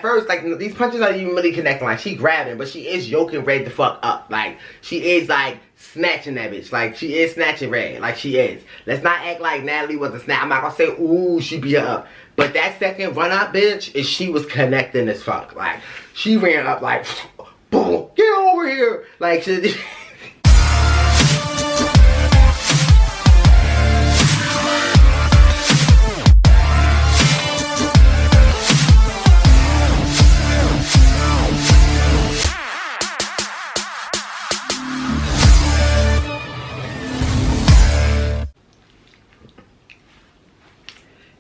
first, like, these punches aren't even really connecting. Like, she grabbing, but she is yoking Red the fuck up. Like, she is, like, snatching that bitch. Like, she is snatching Red. Like, she is. Let's not act like Natalie was a snatch. I'm not gonna say, ooh, she beat her up. But that second run up, bitch, is she was connecting as fuck. Like, she ran up like, boom, get over here. Like, she...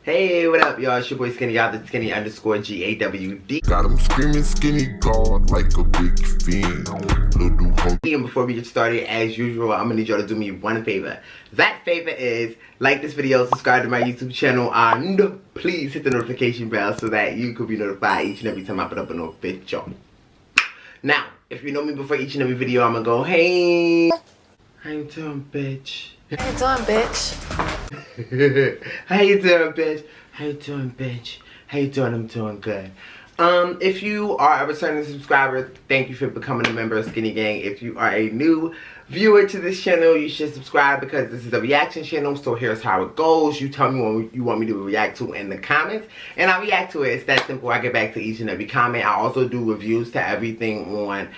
Hey, what up, y'all? It's your boy Skinnygawd, the Skinny_GAWD. Got him screaming Skinnygawd like a big fiend. And before we get started, as usual, I'm gonna need y'all to do me one favor. That favor is like this video, subscribe to my YouTube channel, and please hit the notification bell so that you could be notified each and every time I put up a new video. Now, if you know me before each and every video, I'm gonna go, hey, how you doing, bitch? How you doing, bitch? How you doing, bitch? How you doing, bitch? How you doing? I'm doing good. If you are a returning subscriber, thank you for becoming a member of Skinny Gang. If you are a new viewer to this channel, you should subscribe because this is a reaction channel. So here's how it goes. You tell me what you want me to react to in the comments, and I react to it. It's that simple. I get back to each and every comment. I also do reviews to everything on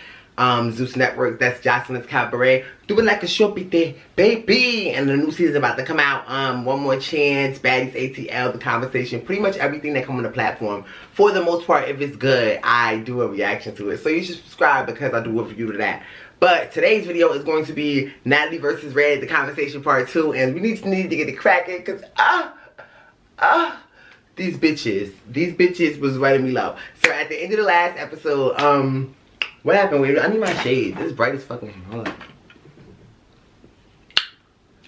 Zeus Network. That's Jocelyn's Cabaret. Do it like a shopee, baby. And the new season about to come out. One More Chance, Baddies ATL, The Conversation. Pretty much everything that come on the platform. For the most part, if it's good, I do a reaction to it. So you should subscribe because I do a review to that. But today's video is going to be Natalie versus Red, The Conversation Part 2. And we need to get it cracking because, these bitches was running me low. So at the end of the last episode, what happened? Wait, I need my shades. This is bright as fucking. Hold on.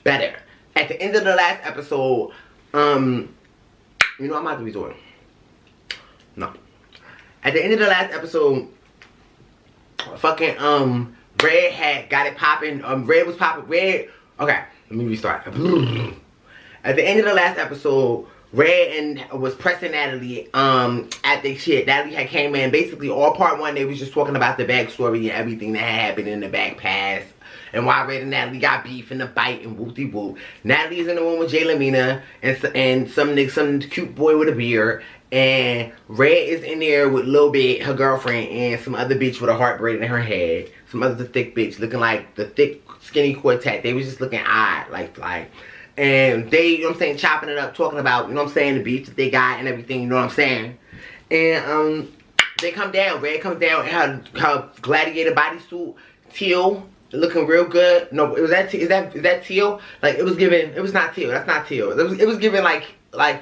Better. At the end of the last episode, you know I'm about to resort. No. At the end of the last episode, fucking Red had got it popping. Red was popping. Red. Okay, let me restart. At the end of the last episode, Red was pressing Natalie at the shit. Natalie had came in. Basically, all part one, they was just talking about the backstory and everything that happened in the back past. And why Red and Natalie got beef in the fight and whoop-de-whoop. Natalie is in the room with Jay Lamina and some cute boy with a beard. And Red is in there with Lil Bit, her girlfriend, and some other bitch with a heart braid in her head. Some other thick bitch looking like the thick, skinny quartet. They was just looking odd, like. And they, you know what I'm saying, chopping it up, talking about, you know what I'm saying, the beef that they got and everything, you know what I'm saying. And they come down. Red comes down in her gladiator bodysuit, teal, looking real good. No, is that teal? Like, it was giving, it was not teal, that's not teal. It was giving like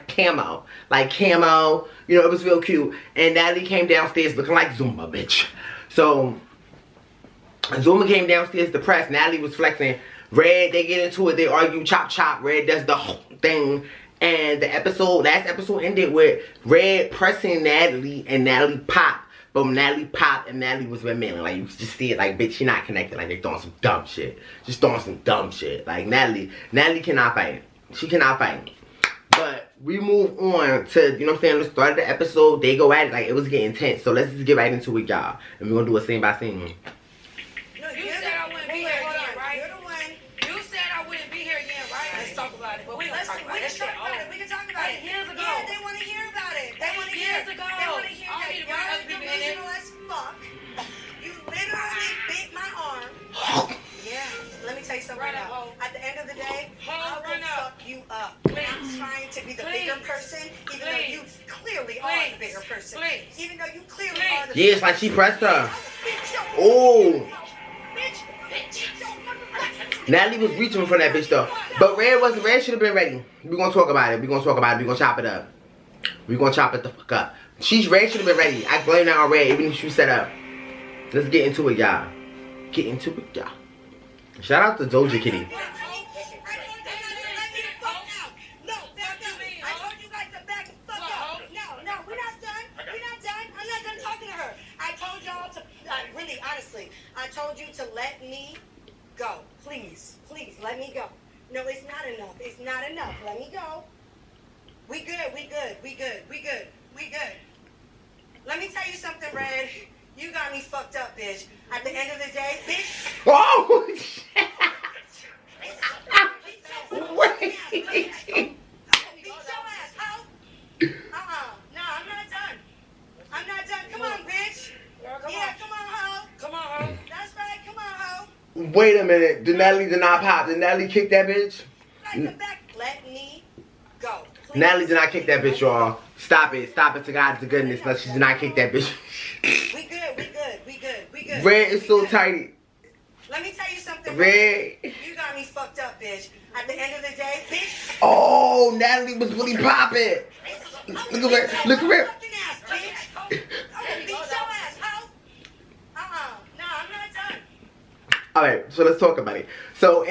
camo. Like camo, you know, it was real cute. And Natalie came downstairs looking like Zuma, bitch. So, Zuma came downstairs depressed. Natalie was flexing. Red, they get into it, they argue, chop. Red does the whole thing. And the last episode ended with Red pressing Natalie and Natalie popped. But when Natalie popped and Natalie was remaining, like, you just see it, like, bitch, she not connected. Like, they're throwing some dumb shit. Just throwing some dumb shit. Like, Natalie cannot fight. She cannot fight. But we move on to, you know what I'm saying, the start of the episode, they go at it, like, it was getting intense. So let's just get right into it, y'all. And we're gonna do a scene by scene. Talk about it. But we can talk about it. We can talk about it. Years ago. Yeah, they want to hear about it. They want to hear it. They want to hear that y'all delusional as fuck. You literally bit my arm. Yeah. Let me tell you something right now. At the end of the day, I will fuck you up. I'm trying to be the bigger person, even though you clearly are the bigger person. Even though you clearly are the bigger person. Yeah, it's like she pressed her. Oh. Natalie was reaching for that bitch though. But Red should have been ready. We're gonna talk about it. We're gonna chop it up. We're gonna chop it the fuck up. Red should have been ready. I blame that on Red, even if she was set up. Let's get into it, y'all. Shout out to Doja Kitty. I told you to let me go. Please, let me go. No, it's not enough. It's not enough. Let me go. We good. Let me tell you something, Red. You got me fucked up, bitch. At the end of the day, bitch. Oh, shit. Wait. Beat your ass, ho. No, I'm not done. I'm not done. Come on, bitch. Yeah, come on, ho. Come on, ho. That's right. Come on, ho. Wait a minute. Did Natalie did not pop? Did Natalie kick that bitch? Let me go. Please. Natalie did not kick that bitch, y'all. Stop it. Stop it to God's goodness. No, she did not kick that bitch. We good. Red is so tight. Let me tell you something. Red. You got me fucked up, bitch. At the end of the day, bitch. Oh, Natalie was really popping. Look at Red. Look at Red. Beat your ass, ho. No, I'm not done. Alright, so let's talk about it. So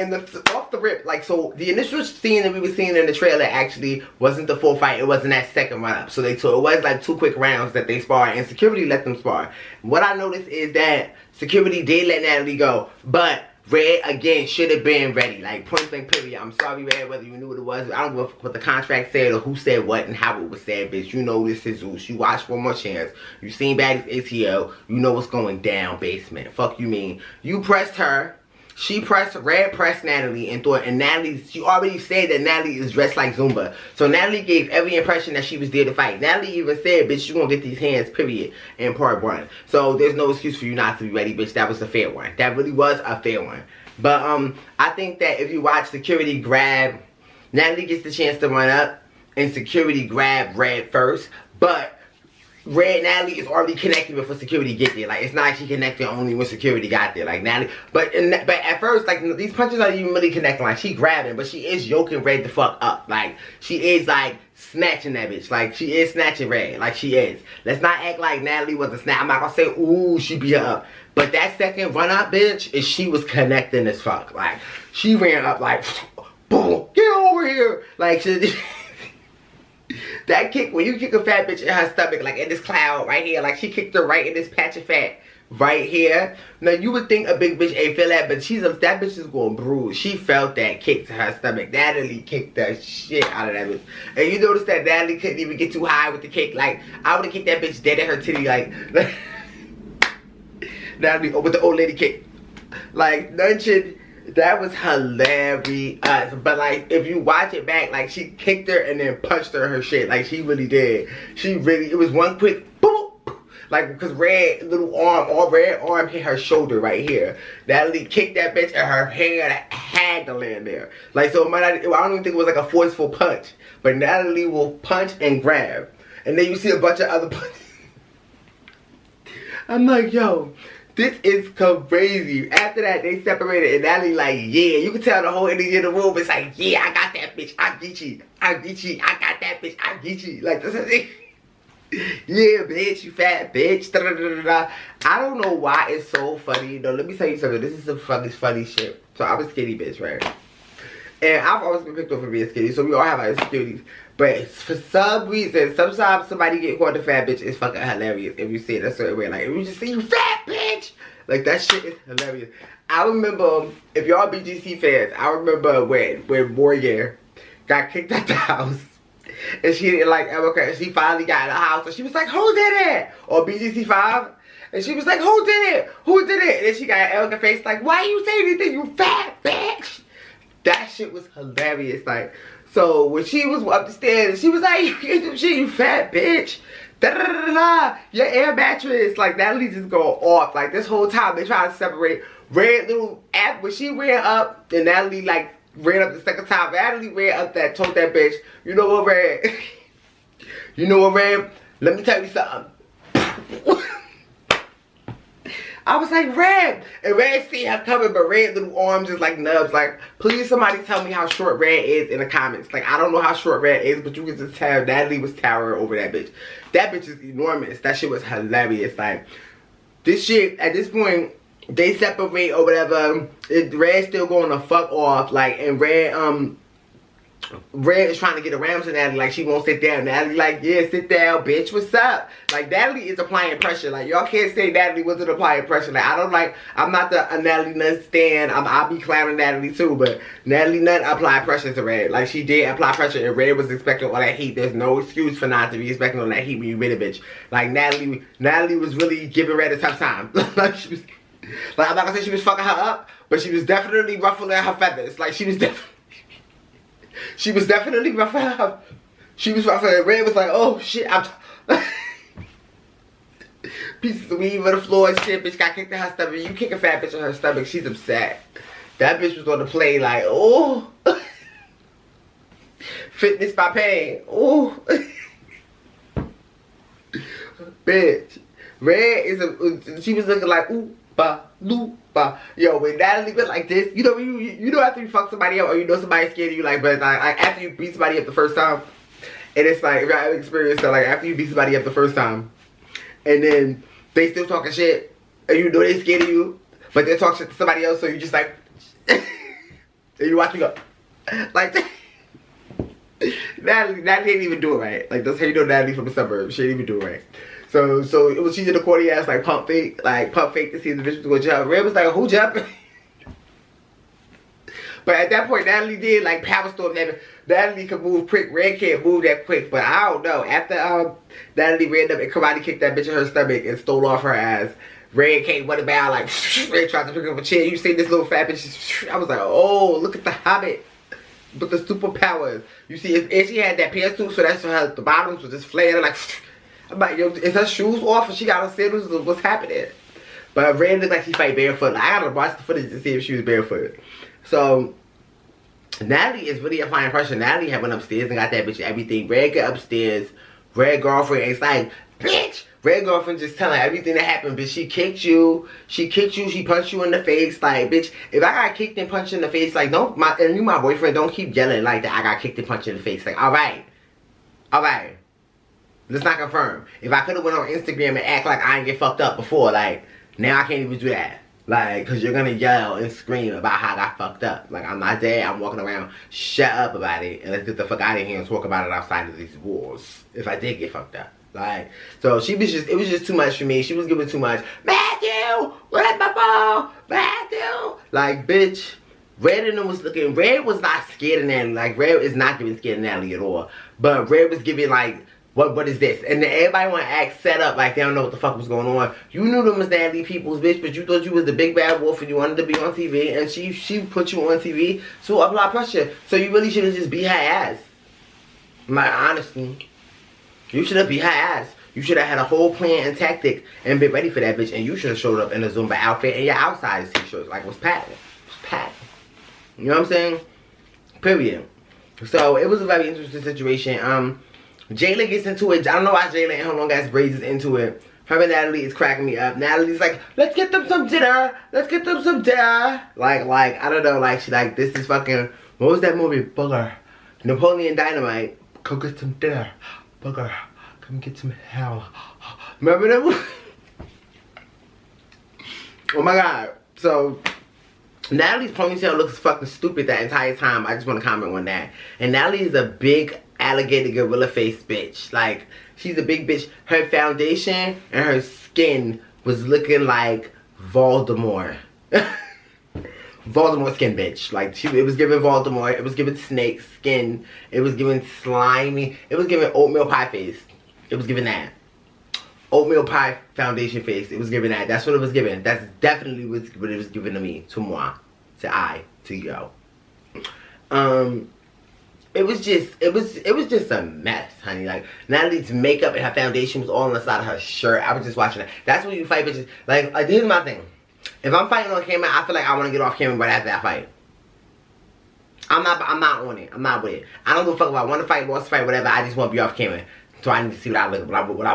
off the rip, like, so the initial scene that we were seeing in the trailer actually wasn't the full fight. It wasn't that second run up. So it was like 2 quick rounds that they sparred, and Security let them spar. What I noticed is that Security did let Natalie go, but Red again should have been ready. Like, point blank period. I'm sorry, Red, whether you knew what it was. I don't know what the contract said or who said what and how it was said, bitch. You know this is Zeus. You watched One More Chance. You seen Baddies ATL. You know what's going down, basement. Fuck you mean. You pressed her. She pressed, Red pressed Natalie and Natalie, she already said that Natalie is dressed like Zumba. So Natalie gave every impression that she was there to fight. Natalie even said, bitch, you gonna get these hands, period, in part 1. So there's no excuse for you not to be ready, bitch. That was a fair one. That really was a fair one. But I think that if you watch Security grab, Natalie gets the chance to run up and Security grab Red first. But Red Natalie is already connected before Security get there. Like, it's not like she connected only when Security got there. Like, Natalie, but at first, like, these punches aren't even really connecting. Like, she grabbing, but she is yoking Red the fuck up. Like, she is, like, snatching that bitch. Like, she is snatching Red. Like, she is. Let's not act like Natalie was a snatch. I'm not gonna say, ooh, she beat her up. But that second run up, bitch, is she was connecting as fuck. Like, she ran up like, boom, get over here. Like, she... That kick, when you kick a fat bitch in her stomach, like in this cloud right here, like she kicked her right in this patch of fat right here. Now you would think a big bitch ain't feel that, but that bitch is going bruise. She felt that kick to her stomach. Natalie kicked the shit out of that bitch. And you notice that Natalie couldn't even get too high with the kick. Like, I would have kicked that bitch dead at her titty, like Natalie with the old lady kick. Like, Nunn shit. That was hilarious. But like, if you watch it back, like, she kicked her and then punched her shit. Like, she really did. It was one quick boop. Like, because Red arm hit her shoulder right here. Natalie kicked that bitch and her hand had to land there. Like, so I don't even think it was like a forceful punch. But Natalie will punch and grab. And then you see a bunch of other punches. I'm like, yo. This is crazy. After that, they separated and Natalie like, yeah. You can tell the whole energy in the room. It's like, yeah, I got that bitch. I get you. I got that bitch. I get you. Like, this is it. Yeah, bitch. You fat bitch. Da, da, da, da. I don't know why it's so funny. No, let me tell you something. This is some funny shit. So I was a skinny bitch, right? And I've always been picked up for being skinny. So we all have our insecurities. But for some reason, sometimes somebody get called a fat bitch is fucking hilarious. If you see it a certain way, like, if you just see you fat bitch, like, that shit is hilarious. I remember, if y'all BGC fans, I remember when Morgan got kicked out the house. And she didn't like Erica, and she finally got in the house, and she was like, who did it? Or BGC 5. And she was like, who did it? Who did it? And then she got Erica face like, why you say anything, you fat bitch? That shit was hilarious. Like, so when she was up the stairs, she was like, you can't do shit, you fat bitch. Da da da da. Your air mattress. Like, Natalie just go off. Like, this whole time they try to separate. Red little app when she ran up, and Natalie like ran up the second time. Natalie ran up that, told that bitch, you know what, Red? You know what, Red? Let me tell you something. I was like, Red. And Red see her coming, but Red little arms is like nubs. Like, please somebody tell me how short Red is in the comments. Like, I don't know how short Red is, but you can just tell Natalie was towering over that bitch. That bitch is enormous. That shit was hilarious. Like, this shit, at this point, they separate or whatever. Red's still going to fuck off. Like, and Red, Red is trying to get around to Natalie, like she won't sit down. Natalie like, yeah, sit down, bitch, what's up? Like, Natalie is applying pressure. Like, y'all can't say Natalie wasn't applying pressure. Like, I'm not the Natalie Nunn stan. I'll be clowning Natalie too, but Natalie Nunn applied pressure to Red. Like, she did apply pressure, and Red was expecting all that heat. There's no excuse for not to be expecting all that heat when you with a bitch. Like, Natalie was really giving Red a tough time. Like, she was, like, I'm not gonna say she was fucking her up, but she was definitely ruffling her feathers. Like, she was definitely ruffling her. She was ruffling. Red was like, oh shit, pieces of weed on the floor and shit. Bitch got kicked in her stomach. You kick a fat bitch in her stomach, she's upset. That bitch was on the play like, oh. Fitness by pain. Oh. Bitch. Red is she was looking like, ooh, ba, loo, ba. Yo, when Natalie been like this, you know after you fuck somebody up or you know somebody's scared of you, like, but like after you beat somebody up the first time, and it's like, if I have experience, so like after you beat somebody up the first time, and then they still talking shit, and you know they scared of you, but they talk shit to somebody else, so you just like, and you watch me go, like, Natalie ain't even do it right. Like, that's how you know Natalie from the suburbs. She ain't even do it right. So it was, she did a corny ass like pump fake to see if the bitch was gonna jump. Red was like, who jumping? But at that point, Natalie did like power storm. Natalie could move quick. Red can't move that quick. But I don't know. After Natalie ran up and karate kicked that bitch in her stomach and stole off her ass, Red came running back like Red tried to pick up a chair. You see this little fat bitch? I was like, oh, look at the Hobbit with the superpowers. You see, and she had that pantsuit, so that's her. The bottoms was just flared like. I'm like, yo, is her shoes off and she got her sandals? What's happening? But Red looked like she fight barefoot. Like, I gotta watch the footage to see if she was barefoot. So Natalie is really applying pressure. Natalie had went upstairs and got that bitch everything. Red got upstairs. Red girlfriend is like, bitch. Red girlfriend just telling everything that happened. Bitch, she kicked you. She punched you in the face. Like, bitch, if I got kicked and punched in the face, like, and you my boyfriend, don't keep yelling like that. I got kicked and punched in the face. Like, alright. Alright. Let's not confirm. If I could have went on Instagram and act like I ain't get fucked up before, like, now I can't even do that. Like, because you're going to yell and scream about how I got fucked up. Like, I'm not there. I'm walking around. Shut up about it. And let's get the fuck out of here and talk about it outside of these walls. If I did get fucked up. Like, so she was just, it was just too much for me. She was giving too much. Matthew! Where's my phone? Matthew! Like, bitch. Red and them was looking, Red was not scared of Natalie. Like, Red is not giving scared of Natalie at all. But Red was giving, like, what is this? And then everybody want to act set up like they don't know what the fuck was going on. You knew them as Natalie people's bitch, but you thought you was the big bad wolf and you wanted to be on TV. And she put you on TV to apply pressure. So you really should have just beat her ass. My honesty. You should have beat her ass. You should have had a whole plan and tactic and been ready for that bitch. And you should have showed up in a Zumba outfit and your outside t-shirts. Like, it was packed. It was packed. You know what I'm saying? Period. So it was a very interesting situation. Jayla gets into it. I don't know why Jayla and her long ass braids is into it. Her and Natalie is cracking me up. Natalie's like, let's get them some dinner. Let's get them some dinner. Like, I don't know. Like, she like, this is fucking, what was that movie? Booger. Napoleon Dynamite. Go get some dinner. Booger. Come get some hell. Remember that movie? Oh my god. So, Natalie's ponytail looks fucking stupid that entire time. I just want to comment on that. And Natalie is a big alligator gorilla face bitch. Like, she's a big bitch. Her foundation and her skin was looking like Voldemort. Voldemort skin bitch. Like, it was giving Voldemort. It was giving snake skin. It was giving slimy. It was giving oatmeal pie face. It was giving that. Oatmeal pie foundation face. It was giving that. That's what it was giving. That's definitely what it was giving to me. To moi. To yo. It was just a mess, honey. Like, Natalie's makeup and her foundation was all on the side of her shirt. I was just watching that. That's when you fight bitches. Like, here's my thing. If I'm fighting on camera, I feel like I want to get off camera right after that fight. I'm not on it. I'm not with it. I don't give a fuck if I want to fight, lost fight, whatever. I just want to be off camera. So I need to see what I'm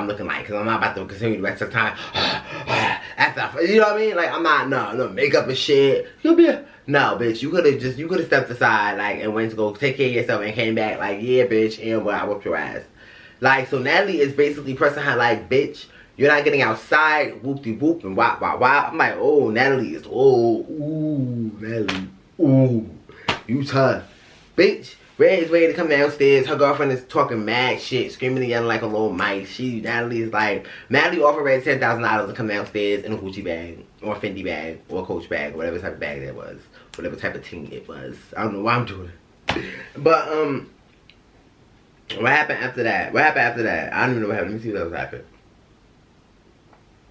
looking like. Because I'm not about to continue the rest of the time. After, you know what I mean? Like, I'm not, no makeup and shit. You'll be a... No, bitch, you could have stepped aside, like, and went to go take care of yourself and came back, like, yeah, bitch, and well, I whooped your ass. Like, so Natalie is basically pressing her, like, bitch, you're not getting outside, whoop-de-whoop, and wop. I'm like, oh, Natalie is, oh, ooh, Natalie, ooh, you tough. Bitch, Red is ready to come downstairs. Her girlfriend is talking mad shit, screaming and yelling like a little mice. Natalie is like, Natalie offered Red $10,000 to come downstairs in a Gucci bag, or a Fendi bag, or a Coach bag, whatever type of bag that was. Whatever type of thing it was. I don't know why I'm doing it. But, what happened after that? I don't even know what happened. Let me see what else happened.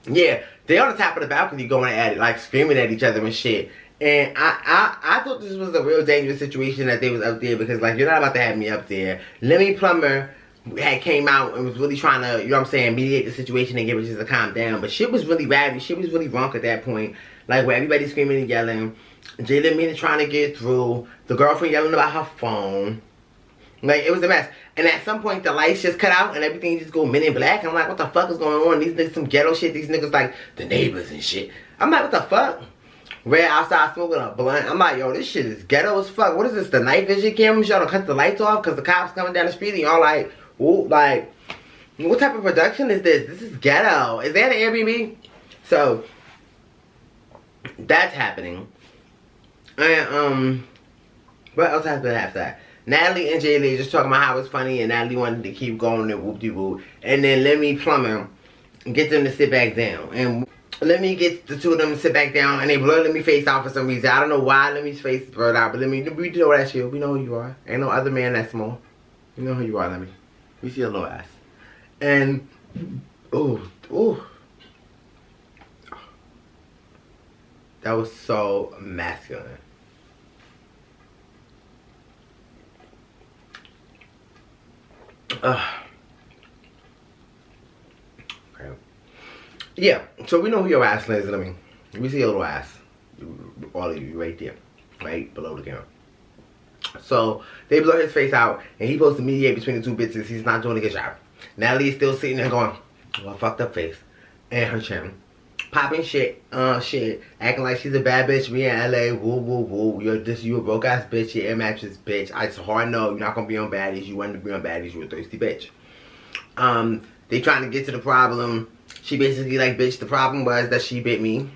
Yeah, they on the top of the balcony going at it, like screaming at each other and shit. And I thought this was a real dangerous situation that they was up there, because like, you're not about to have me up there. Lemmy Plumber had came out and was really trying to, you know what I'm saying, mediate the situation and get bitches to calm down. But shit was really bad. Shit was really wrong at that point. Like, where everybody's screaming and yelling. Jalen Mina trying to get through. The girlfriend yelling about her phone. Like, it was a mess. And at some point, the lights just cut out and everything just go men in black. And I'm like, what the fuck is going on? These niggas some ghetto shit. These niggas like the neighbors and shit. I'm like, what the fuck? Red outside smoking a blunt. I'm like, yo, this shit is ghetto as fuck. What is this, the night vision cameras? Y'all don't cut the lights off because the cops coming down the street and y'all like, ooh, like, what type of production is this? This is ghetto. Is that an Airbnb? So, that's happening. And, what else happened after that? Natalie and Jay Lee just talking about how it's funny, and Natalie wanted to keep going and whoop-de-whoop. And then Lemmy Plumber get them to sit back down. And Lemmy gets the two of them to sit back down, and they blur Lemmy's face out for some reason. I don't know why Lemmy's face is blurred out, but Lemmy, we know that's you. We know who you are. Ain't no other man that small. We know who you are, Lemmy. We see a little ass. And, ooh. That was so masculine. Okay. Yeah, so we know who your ass is. I mean, we see a little ass. All of you right there. Right below the camera. So, they blow his face out, and he's supposed to mediate between the two bitches. He's not doing a good job. Natalie is still sitting there going, well, fucked up face. And her chin. Popping shit, acting like she's a bad bitch. Me in LA, woo, woo, woo. You a broke ass bitch, you air mattress bitch. It's hard no, you're not gonna be on baddies. You wanted to be on baddies, you a thirsty bitch. They trying to get to the problem. She basically like, bitch, the problem was that she bit me.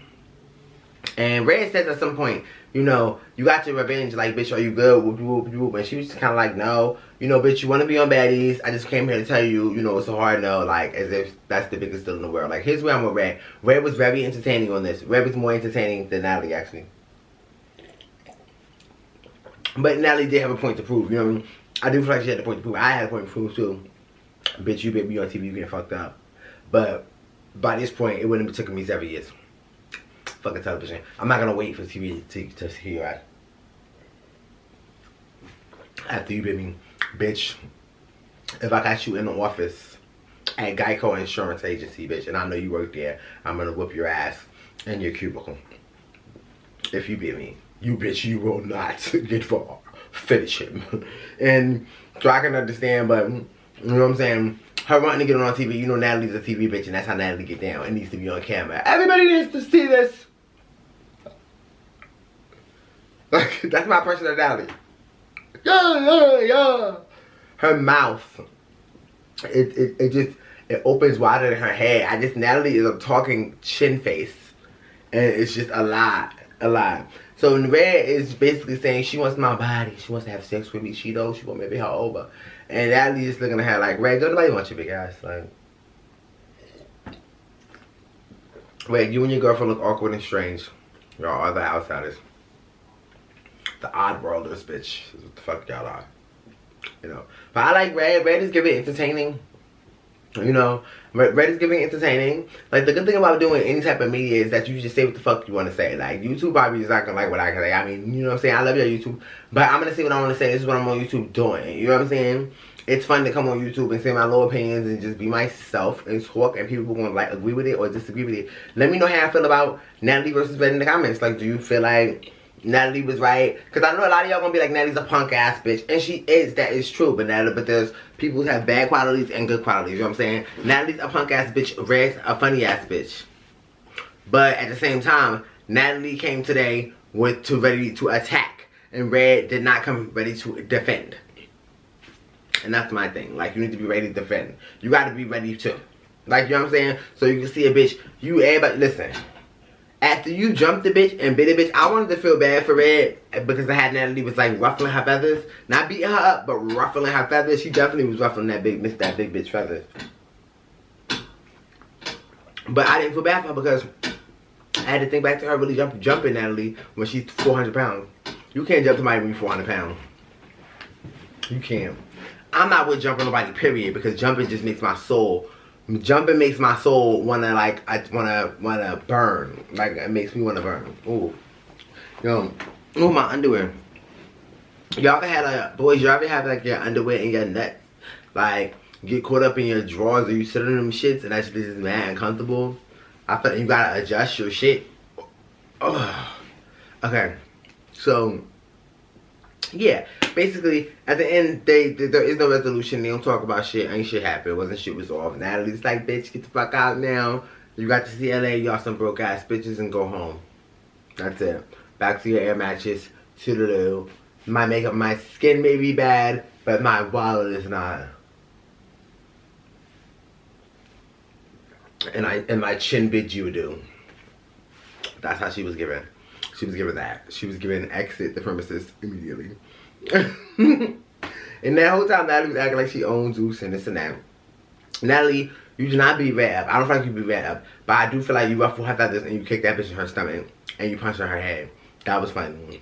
And Red says at some point, you know, you got your revenge, like, bitch, are you good? Whoop, whoop, whoop. And she was kind of like, no. You know, bitch, you want to be on baddies. I just came here to tell you, you know, it's a hard no, like, as if that's the biggest deal in the world. Like, here's where I'm with Red. Red was very entertaining on this. Red was more entertaining than Natalie, actually. But Natalie did have a point to prove, you know what I mean? I do feel like she had a point to prove. I had a point to prove, too. Bitch, you bit me on TV being fucked up. But by this point, it wouldn't have taken me 7 years. Fucking television. I'm not gonna wait for TV to hear your ass. After you bit me, bitch. If I got you in the office at Geico Insurance Agency, bitch, and I know you work there, I'm gonna whoop your ass in your cubicle. If you bit me, you bitch, you will not get far. Finish him. And so I can understand, but you know what I'm saying? Her wanting to get on TV, you know Natalie's a TV bitch, and that's how Natalie get down. It needs to be on camera. Everybody needs to see this. Like, that's my personality. Yeah. Her mouth, it opens wider than her head. Natalie is a talking chin face, and it's just a lot. So Red is basically saying she wants my body. She wants to have sex with me. She knows she want me to be her over. And Natalie just looking at her like, Red, don't nobody want your big ass. Like, Red, you and your girlfriend look awkward and strange. Y'all are the outsiders. The odd worlders, bitch. That's what the fuck y'all are. You know. But I like Red. Red is giving entertaining. You know. Red is giving entertaining. Like, the good thing about doing any type of media is that you just say what the fuck you want to say. Like, YouTube probably is not gonna like what I can say. I mean, you know what I'm saying? I love your YouTube. But I'm gonna say what I want to say. This is what I'm on YouTube doing. You know what I'm saying? It's fun to come on YouTube and say my low opinions and just be myself and talk, and people gonna like agree with it or disagree with it. Let me know how I feel about Natalie versus Red in the comments. Like, do you feel like Natalie was right? Because I know a lot of y'all gonna be like, Natalie's a punk ass bitch, and she is. That is true. But there's people who have bad qualities and good qualities. You know what I'm saying? Natalie's a punk ass bitch. Red's a funny ass bitch. But at the same time, Natalie came today ready to attack, and Red did not come ready to defend. And that's my thing. Like, you need to be ready to defend. You got to be ready too. Like, you know what I'm saying? So you can see a bitch. Everybody, listen. after you jumped the bitch and bit the bitch, I wanted to feel bad for Red because I had Natalie was like ruffling her feathers. Not beating her up, but ruffling her feathers. She definitely was ruffling that big bitch feathers. But I didn't feel bad for her because I had to think back to her really jumping Natalie when she's 400 pounds. You can't jump somebody when you're 400 pounds. You can't. I'm not with jumping nobody, period, because jumping just makes my soul. Jumping makes my soul wanna like wanna burn. Like it makes me wanna burn. Ooh. Yo, ooh, my underwear. Y'all ever had like boys, y'all ever have like your underwear in your nuts? Like get caught up in your drawers or you sit on them shits and that's just mad uncomfortable. I feel like you gotta adjust your shit. Ugh. Okay. So yeah, basically, at the end, there is no resolution. They don't talk about shit. Ain't shit happened. Wasn't shit resolved. Natalie's like, bitch, get the fuck out now. You got to see LA. Y'all some broke ass bitches and go home. That's it. Back to your air mattress. Toodaloo. My makeup, my skin may be bad, but my wallet is not. And my chin bid you do. That's how she was given. She was given that. She was given exit the premises immediately. And that whole time, Natalie was acting like she owns Zeus and this and that. Natalie, you do not be red up. I don't feel like you be red up. But I do feel like you ruffle her feathers and you kick that bitch in her stomach. And you punch her in her head. That was funny.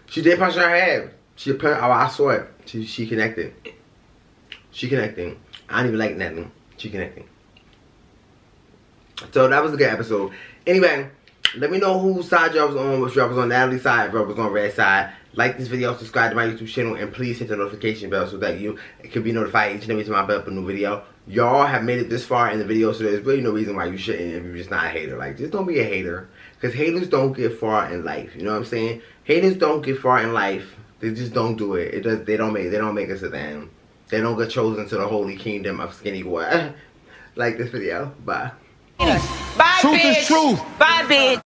She did punch her in her head. She put, oh, I saw it. She connected. She connecting. I don't even like Natalie. She connecting. So that was a good episode. Anyway. Let me know whose side y'all was on, if y'all was on Natalie's side, if y'all was on Red's side. Like this video, subscribe to my YouTube channel, and please hit the notification bell so that you can be notified each and every time I put up a new video. Y'all have made it this far in the video, so there's really no reason why you shouldn't if you're just not a hater. Like, just don't be a hater. Because haters don't get far in life. You know what I'm saying? Haters don't get far in life. They just don't do it. They don't make us to them. They don't get chosen to the holy kingdom of Skinnygawd. Like this video. Bye. Bye, Truth bitch. is truth. Bye, bitch.